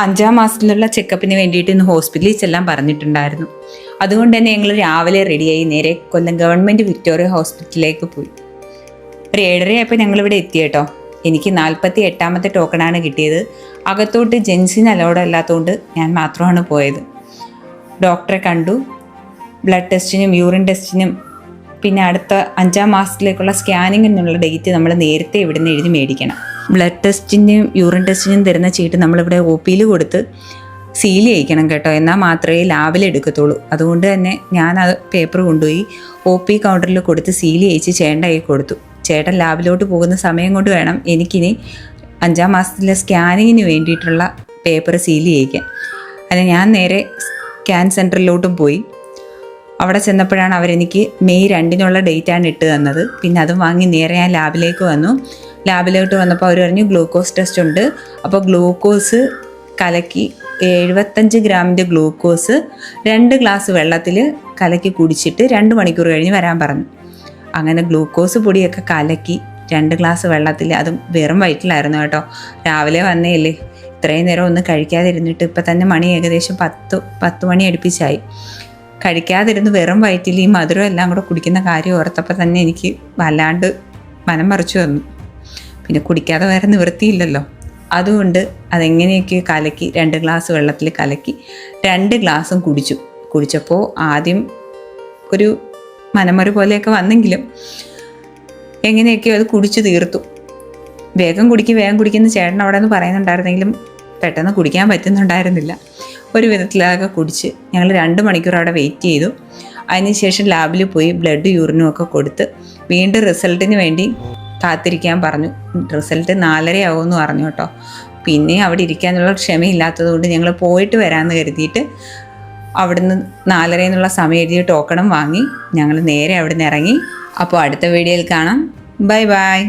5ാം മാസത്തിലുള്ള ചെക്കപ്പിന് വേണ്ടിയിട്ട് ഇന്ന് ഹോസ്പിറ്റലിൽ ചെല്ലാൻ പറഞ്ഞിട്ടുണ്ടായിരുന്നു. അതുകൊണ്ട് തന്നെ ഞങ്ങൾ രാവിലെ റെഡിയായി നേരെ കൊല്ലം ഗവൺമെൻറ് വിക്ടോറിയ ഹോസ്പിറ്റലിലേക്ക് പോയി. ഒരു 7:30 ആയപ്പോൾ ഞങ്ങളിവിടെ എത്തി കേട്ടോ. എനിക്ക് 48ാമത്തെ ടോക്കണാണ് കിട്ടിയത്. അകത്തോട്ട് ജെൻസിന് അലൗഡ് അല്ലാത്തതുകൊണ്ട് ഞാൻ മാത്രമാണ് പോയത്. ഡോക്ടറെ കണ്ടു. ബ്ലഡ് ടെസ്റ്റിനും യൂറിൻ ടെസ്റ്റിനും പിന്നെ അടുത്ത 5ാം മാസത്തിലേക്കുള്ള സ്കാനിങ്ങിനുള്ള ഡേറ്റ് നമ്മൾ നേരത്തെ ഇവിടുന്ന് എഴുതി മേടിക്കണം. ബ്ലഡ് ടെസ്റ്റിനും യൂറിൻ ടെസ്റ്റിനും തരുന്ന ചീട്ട് നമ്മളിവിടെ OPയിൽ കൊടുത്ത് സീൽ ചെയ്യിക്കണം കേട്ടോ. എന്നാൽ മാത്രമേ ലാബിൽ എടുക്കത്തുള്ളൂ. അതുകൊണ്ട് തന്നെ ഞാൻ ആ പേപ്പർ കൊണ്ടുപോയി OP കൗണ്ടറിൽ കൊടുത്ത് സീൽ ചെയ്യിച്ച് ചേട്ടൻ്റെ കയ്യിൽ കൊടുത്തു. ചേട്ടൻ ലാബിലോട്ട് പോകുന്ന സമയം കൊണ്ട് വേണം എനിക്കിനി 5ാം മാസത്തിലെ സ്കാനിങ്ങിന് വേണ്ടിയിട്ടുള്ള പേപ്പർ സീൽ ചെയ്യിക്കാൻ. അതിന് ഞാൻ നേരെ സ്കാൻ സെൻറ്ററിലോട്ടും പോയി. അവിടെ ചെന്നപ്പോഴാണ് അവരെനിക്ക് മെയ് 2-നുള്ള ഡേറ്റാണ് ഇട്ട് തന്നത്. പിന്നെ അതും വാങ്ങി നേരെ ഞാൻ ലാബിലേക്ക് വന്നു. ലാബിലോട്ട് വന്നപ്പോൾ അവർ പറഞ്ഞു ഗ്ലൂക്കോസ് ടെസ്റ്റ് ഉണ്ട്. അപ്പോൾ ഗ്ലൂക്കോസ് കലക്കി 75 ഗ്രാമിൻ്റെ ഗ്ലൂക്കോസ് 2 ഗ്ലാസ് വെള്ളത്തിൽ കലക്കി കുടിച്ചിട്ട് 2 മണിക്കൂർ കഴിഞ്ഞ് വരാൻ പറഞ്ഞു. അങ്ങനെ ഗ്ലൂക്കോസ് പൊടിയൊക്കെ കലക്കി 2 ഗ്ലാസ് വെള്ളത്തിൽ, അതും വെറും വയറ്റിലായിരുന്നു കേട്ടോ. രാവിലെ വന്നേയല്ലേ, ഇത്രയും നേരം ഒന്നും കഴിക്കാതിരുന്നിട്ട് ഇപ്പം തന്നെ മണി ഏകദേശം 10 മണി അടുപ്പിച്ചായി. കഴിക്കാതിരുന്ന് വെറും വയറ്റിൽ ഈ മധുരം എല്ലാം കൂടെ കുടിക്കുന്ന കാര്യം ഓർത്തപ്പോൾ തന്നെ എനിക്ക് വല്ലാണ്ട് മനം മറിച്ചു വന്നു. പിന്നെ കുടിക്കാതെ വേറെ നിവൃത്തിയില്ലല്ലോ. അതുകൊണ്ട് അതെങ്ങനെയൊക്കെ കലക്കി 2 ഗ്ലാസ് വെള്ളത്തിൽ കലക്കി 2 ഗ്ലാസും കുടിച്ചപ്പോൾ ആദ്യം ഒരു മനമറി പോലെയൊക്കെ വന്നെങ്കിലും എങ്ങനെയൊക്കെയോ അത് കുടിച്ചു തീർത്തു. വേഗം കുടിക്കുന്ന ചേട്ടൻ അവിടെ നിന്ന് പറയുന്നുണ്ടായിരുന്നെങ്കിലും പെട്ടെന്ന് കുടിക്കാൻ പറ്റുന്നുണ്ടായിരുന്നില്ല. ഒരു വിധത്തിലൊക്കെ കുടിച്ച് ഞങ്ങൾ 2 മണിക്കൂർ അവിടെ വെയിറ്റ് ചെയ്തു. അതിനുശേഷം ലാബിൽ പോയി ബ്ലഡ് യൂറിനും ഒക്കെ കൊടുത്ത് വീണ്ടും റിസൾട്ടിന് വേണ്ടി കാത്തിരിക്കാൻ പറഞ്ഞു. റിസൾട്ട് 4:30 ആവുമെന്ന് പറഞ്ഞു കേട്ടോ. പിന്നെ അവിടെ ഇരിക്കാനുള്ള ക്ഷമയില്ലാത്തത് കൊണ്ട് ഞങ്ങൾ പോയിട്ട് വരാമെന്ന് കരുതിയിട്ട് അവിടുന്ന് 4:30 സമയം എഴുതിയ ടോക്കണും വാങ്ങി ഞങ്ങൾ നേരെ അവിടെ നിന്ന് ഇറങ്ങി. അപ്പോൾ അടുത്ത വീഡിയോയിൽ കാണാം. Bye bye.